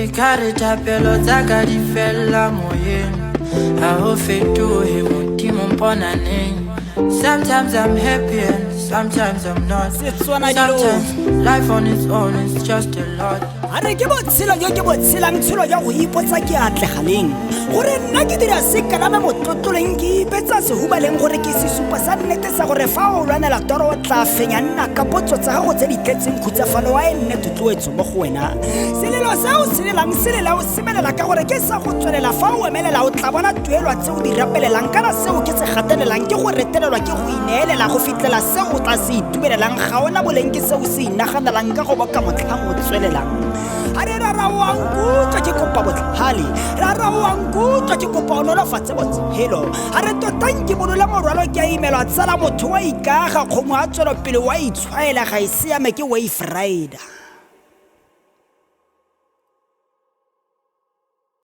Ekare thapelo tsa ka di fella moyeng, ha ho fetohe modimo mponaneng. Sometimes I'm happy and sometimes I'm not. Sometimes life on its own is just a lot. Are ke botshelo yo ke botshelang tshelo ya go ipotsa ke atlegaleng gore nna ke dira se kalame motlotloleng ke ipetsa sehubaleng gore ke sesupa sa nnete sa gore fa o lwanela toro o tla fenya nna ka potso tsa gago tse di tletseng khutsafalo wa e nne tutloetso mo go wena. Selelo se o selelang selela o semelela ka gore ke sa go tswelela fa o emelela o tla bona tuelwa tse o di rapelelang kana seo ke se gatelelang ke go retelelwa ke go ineelela go fitlela seo o tla se itumelela ga ona boleng ke seo se inaganelang ka go boka motlhang o tswelelang. Are rara wa nkutwa ke kopa botlhale rara wa nkutwa ke kopa o nolofatse botshelo are totang ke bolola morwalo ke a imelwa tsala motho wa ikaga kgomo a tswelo pele wa itshwaela ga e siame ke Wave Rider.